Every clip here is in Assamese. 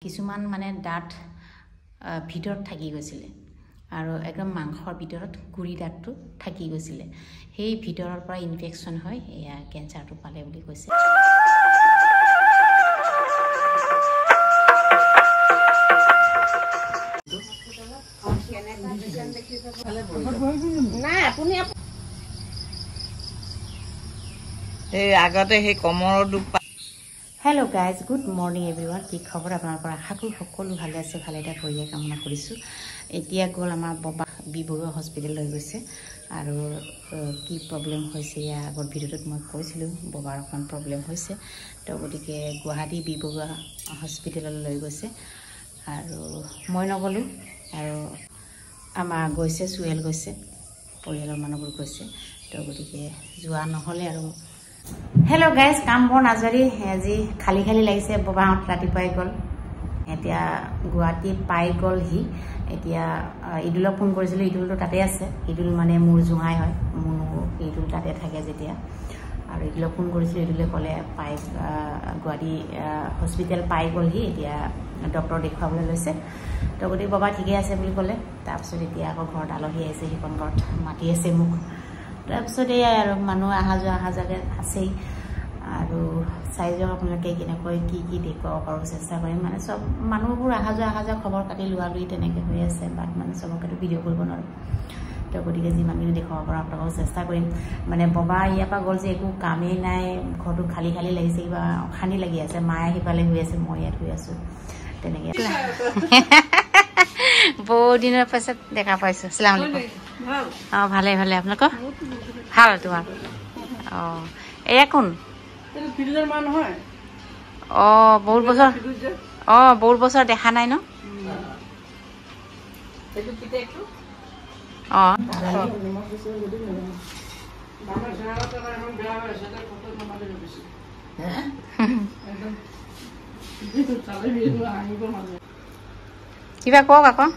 কিছুমান মানে দাঁত ভিতৰত থাকি গৈছিলে আৰু একদম মাংসৰ ভিতৰত গুৰি দাঁতটো থাকি গৈছিলে সেই ভিতৰৰ পৰা ইনফেকচন হয় এয়া কেঞ্চাৰটো পালে বুলি কৈছে নাই আপুনি এই আগতে সেই কমৰৰ দুখ Hello guys, good morning everyone. কি খবৰ আপোনালোকৰ আশা কৰো সকলো ভালে আছে ভালে থাকিবলৈ কামনা কৰিছো এতিয়া গল আমাৰ বাবা বিবৰুৱা হস্পিটেল লৈ গৈছে আৰু কি প্ৰবলেম হৈছে ইয়া আগৰ ভিডিঅ'ত মই কৈছিলো বাবাৰ অকণ প্ৰবলেম হৈছে তো গতিকে গুৱাহাটী বিবৰুৱা হস্পিটেললৈ লৈ গৈছে আৰু মই নগলো আৰু আমাৰ গৈছে সুয়েল গৈছে পৰিয়ালৰ মানুহবোৰ গৈছে তো গতিকে যোৱা নহলে আৰু Hello guys, কাম বন আজৰি আজি খালি খালি লাগিছে বাবাহত ৰাতিপুৱাই গল এতিয়া গুৱাহাটী পাই গল হি এতিয়া ইদুলক ফোন কৰিছিল ইদুলটো তাতে আছে ইদুল মানে মোৰ জুঙাই হয় মোৰ ইদুল তাতে থাকে যেতিয়া আৰু ইদুলক ফোন কৰিছিল ইদুলে ক'লে পাই গুৱাহাটী হস্পিটেল পাই গল হি এতিয়া ডক্টৰ দেখুৱাবলৈ লৈছে তো গতিকে বাবা ঠিকে আছে বুলি ক'লে তাৰপিছত এতিয়া আকৌ ঘৰত আলহী আহিছে সিখন ঘৰত মাতি আছে মোক তাৰপিছত এয়া আৰু মানুহ আহা যোৱা আছেই আৰু চাই যাওক আপোনালোকে কেনেকৈ কি দেখুৱাব পাৰোঁ চেষ্টা কৰিম মানে চব মানুহবোৰ আহা যোৱা খবৰ কাটি লোৱা লৈ তেনেকৈ হৈ আছে বাট মানে চবকেতো ভিডিঅ' কৰিব নোৱাৰোঁ তো গতিকে যিমানখিনি দেখুৱাব পাৰোঁ আপোনালোকক চেষ্টা কৰিম মানে বাবা ইয়াৰ পৰা গ'ল যে একো কামেই নাই ঘৰটো খালী খালী লাগিছে কিবা অশান্তি লাগি আছে মায়ে সিফালে হৈ আছে মই ইয়াত হৈ আছোঁ তেনেকৈ বহুত দিনৰ পাছত দেখা পাইছোঁ আসসালামু আলাইকুম অঁ ভালে ভালে আপোনালোকৰ ভাল তোমাৰ অঁ এয়া কোন অঁ বহুত বছৰ দেখা নাই ন অঁ কিবা কওক আকৌ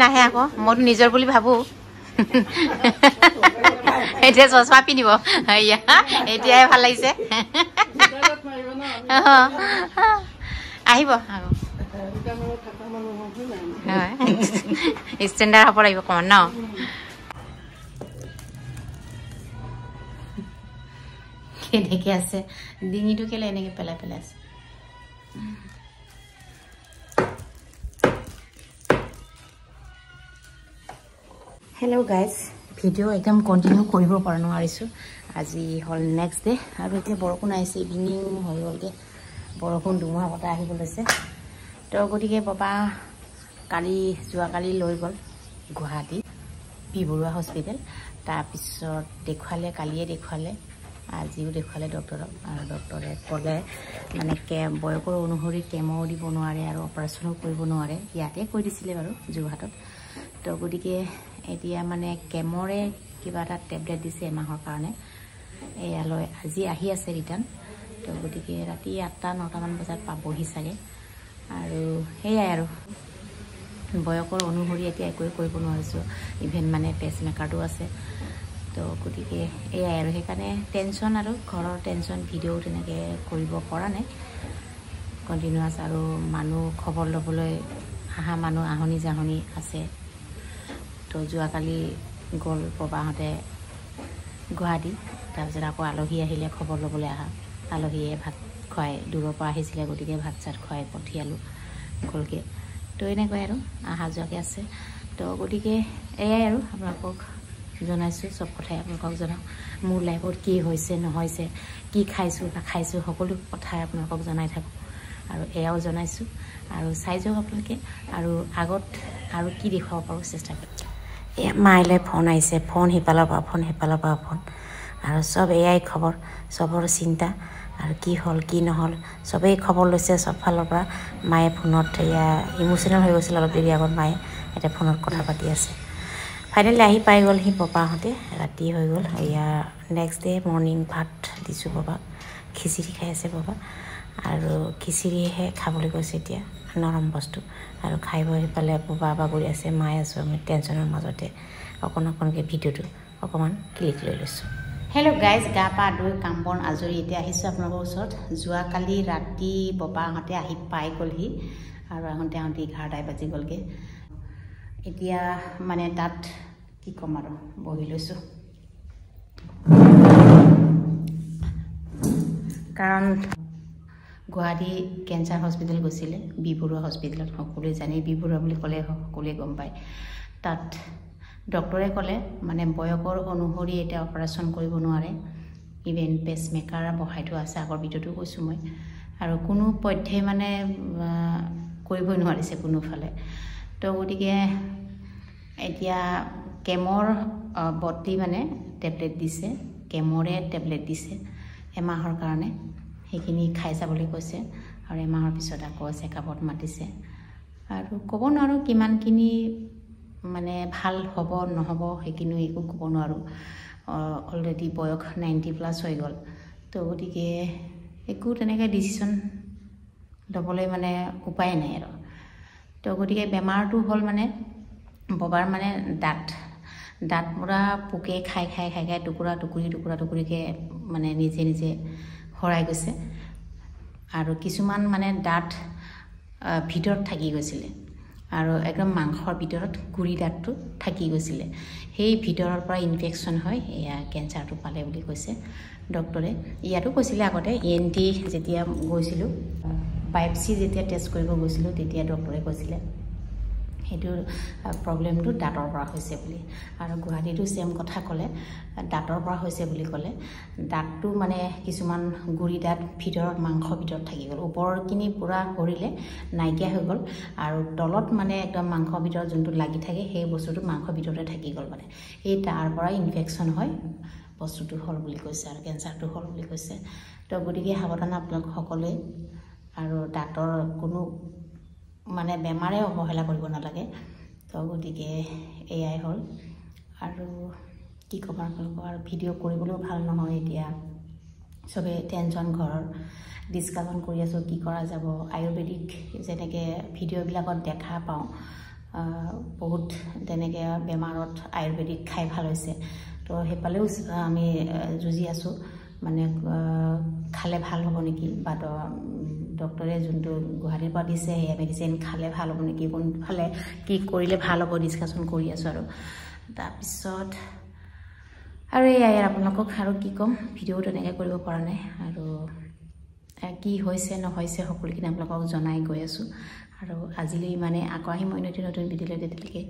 নাহে আকৌ মইতো নিজৰ বুলি ভাবো এতিয়া চশমা পিন্ধিব এতিয়াই ভাল লাগিছে আহিব আকৌ ষ্টেণ্ডাৰ্ড হ'ব লাগিব অকণমান ন কেনেকৈ আছে ডিঙিটো কেলে এনেকৈ পেলাই আছে হেল্ল' গাইজ ভিডিঅ' একদম কণ্টিনিউ কৰিব পৰা নোৱাৰিছোঁ আজি হ'ল নেক্সট ডে আৰু এতিয়া বৰষুণ আহিছে ইভিনিং হৈ গ'লগৈ বৰষুণ ধুমুহা বতাহ আহিব লৈছে তো গতিকে বাবা যোৱাকালি লৈ গ'ল গুৱাহাটী বিবৰুৱা হস্পিটেল তাৰপিছত কালিয়ে দেখুৱালে আজিও দেখুৱালে ডক্টৰক আৰু ডক্টৰে ক'লে মানে বয়সৰ অনুসৰি কেমো দিব নোৱাৰে আৰু অপাৰেশ্যনো কৰিব নোৱাৰে ইয়াতে কৈ দিছিলে বাৰু যোৰহাটত তো গতিকে এতিয়া মানে কেমৰে কিবা এটা টেবলেট দিছে এমাহৰ কাৰণে এয়ালৈ আজি আহি আছে ৰিটাৰ্ণ তো গতিকে ৰাতি 8-9টামান বজাত পাবহি চাগে আৰু সেয়াই আৰু বয়সৰ অনুসৰি এতিয়া একোৱে কৰিব নোৱাৰিছোঁ ইভেন মানে পেচমেকাৰটো আছে তো গতিকে এয়াই আৰু সেইকাৰণে টেনশ্যন আৰু ঘৰৰ টেনশ্যন ভিডিঅ' তেনেকৈ কৰিব পৰা নাই কণ্টিনিউৱাছ আৰু মানুহ খবৰ ল'বলৈ আহা মানুহ আহনি জাহনি আছে তো যোৱাকালি গ'ল বাবাহঁতে গুৱাহাটী তাৰপিছত আকৌ আলহী আহিলে খবৰ ল'বলৈ আহা আলহীয়ে ভাত খুৱাই দূৰৰ পৰা আহিছিলে গতিকে ভাত চাত খুৱাই পঠিয়ালোঁ গ'লগৈ তো এনেকৈ আৰু আহা যোৱাকৈ আছে তো গতিকে এয়াই আৰু আপোনালোকক জনাইছোঁ চব কথাই আপোনালোকক জনাওঁ মোৰ লাইফত কি হৈছে নহৈছে কি খাইছোঁ নাখাইছোঁ সকলো কথাই আপোনালোকক জনাই থাকোঁ আৰু এয়াও জনাইছোঁ আৰু চাই যাওক আপোনালোকে আৰু আগত আৰু কি দেখুৱাব পাৰোঁ চেষ্টা কৰিম এয়া মাইলৈ ফোন আহিছে ফোন সিফালৰ পৰা ফোন আৰু চব এয়াই খবৰ চবৰ চিন্তা আৰু কি হ'ল কি নহ'ল চবেই খবৰ লৈছে চব ফালৰ পৰা মায়ে ফোনত এয়া ইম'চনেল হৈ গৈছিল অলপ দেৰি আগত মায়ে এতিয়া ফোনত কথা পাতি আছে ফাইনেলি আহি পাই গ'ল সি বাবাহঁতে ৰাতি হৈ গ'ল এয়া নেক্সট ডে মৰ্ণিং ভাত দিছোঁ বাবাক খিচিৰি খাই আছে বাবা আৰু খিচিৰিহে খাবলৈ কৈছে এতিয়া নৰম বস্তু আৰু খাই বৈ পেলাই বুবা বাগৰি আছে মায়ে আছোঁ আমি টেনশ্যনৰ মাজতে অকণকৈ ভিডিঅ'টো অকণমান ক্লিক লৈ লৈছোঁ। হেল্ল' গাইজ, গা পা ধুই কাম বন আজৰি এতিয়া আহিছোঁ আপোনালোকৰ ওচৰত। যোৱাকালি ৰাতি ববাহঁতে আহি পাই গ'লহি আৰু আহোঁতে 11টাই বাজি গ'লগৈ। এতিয়া মানে তাত কি ক'ম আৰু বহি লৈছোঁ, কাৰণ গুৱাহাটী কেঞ্চাৰ হস্পিটেল গৈছিলে, বি বৰুৱা হস্পিটেলত। সকলোৱে জানে বি বৰুৱা বুলি ক'লে সকলোৱে গম পায়। তাত ডক্টৰে ক'লে মানে বয়সৰ অনুসৰি এতিয়া অপাৰেশ্যন কৰিব নোৱাৰে, ইভেন পেচমেকাৰ বহাই থোৱা আছে, আগৰ ভিডিঅ'টো কৈছোঁ মই। আৰু কোনো পধ্যে মানে কৰিবই নোৱাৰিছে কোনোফালে। তো গতিকে এতিয়া কেমৰ 32 মানে টেবলেট দিছে, কেমৰে টেবলেট দিছে এমাহৰ কাৰণে। সেইখিনি খাই যাবলৈ কৈছে আৰু এমাহৰ পিছত আকৌ চেকআপত মাতিছে। আৰু ক'ব নোৱাৰোঁ কিমানখিনি মানে ভাল হ'ব নহ'ব, সেইখিনি একো ক'ব নোৱাৰোঁ। অলৰেডি বয়স 90+ হৈ গ'ল। তো গতিকে একো তেনেকৈ ডিচিশ্যন ল'বলৈ মানে উপায় নাই আৰু। তো গতিকে বেমাৰটো হ'ল মানে ববাৰ মানে দাঁত পুৰা পোকে খাই টুকুৰা টুকুৰিকৈ মানে নিজে হৰাই গৈছে। আৰু কিছুমান মানে দাঁত ভিতৰত থাকি গৈছিলে আৰু একদম মাংসৰ ভিতৰত গুৰি দাঁতটো থাকি গৈছিলে। সেই ভিতৰৰ পৰা ইনফেকশ্যন হয়, এয়া কেঞ্চাৰটো পালে বুলি কৈছে ডক্টৰে। ইয়াতো কৈছিলে আগতে ENT যেতিয়া গৈছিলোঁ, বায়পচি যেতিয়া টেষ্ট কৰিব গৈছিলোঁ, তেতিয়া ডক্টৰে কৈছিলে সেইটো প্ৰব্লেমটো দাঁতৰ পৰা হৈছে বুলি। আৰু গুৱাহাটীতো ছেম কথা ক'লে, দাঁতৰ পৰা হৈছে বুলি ক'লে। দাঁতটো মানে কিছুমান গুৰি দাঁত ভিতৰত মাংসৰ ভিতৰত থাকি গ'ল, ওপৰৰখিনি পূৰা সৰিলে নাইকিয়া হৈ গ'ল, আৰু তলত মানে একদম মাংসৰ ভিতৰত যোনটো লাগি থাকে সেই বস্তুটো মাংসৰ ভিতৰতে থাকি গ'ল। মানে এই তাৰ পৰা ইনফেকশ্যন হয় বস্তুটো হ'ল বুলি কৈছে আৰু কেঞ্চাৰটো হ'ল বুলি কৈছে। তো গতিকে সাৱধান আপোনালোক সকলোৱে, আৰু দাঁতৰ কোনো মানে বেমাৰে অৱহেলা কৰিব নালাগে। তো গতিকে এয়াই হ'ল। আৰু কি ক'ব আপোনালোকক, আৰু ভিডিঅ' কৰিবলৈও ভাল নহয় এতিয়া, চবেই টেনশ্যন ঘৰৰ, ডিছকাশ্যন কৰি আছোঁ কি কৰা যাব। আয়ুৰ্বেদিক যেনেকৈ ভিডিঅ'বিলাকত দেখা পাওঁ, বহুত তেনেকৈ বেমাৰত আয়ুৰ্বেদিক খাই ভাল হৈছে। তো সেইফালেও আমি যুঁজি আছোঁ, মানে খালে ভাল হ'ব নেকি, বা ডক্টৰে যোনটো গুৱাহাটীৰ পৰা দিছে সেয়া মেডিচিন খালে ভাল হ'ব নেকি, কোনফালে কি কৰিলে ভাল হ'ব ডিছকাশ্যন কৰি আছোঁ। আৰু তাৰপিছত আৰু এয়াই আপোনালোকক আৰু কি ক'ম, ভিডিঅ'ও তেনেকৈ কৰিব পৰা নাই, আৰু কি হৈছে নহৈছে সকলোখিনি আপোনালোকক জনাই গৈ আছোঁ। আৰু আজিলৈ মানে আকৌ আহিম নতুন ভিডিঅ'লৈ, তেতিয়ালৈকে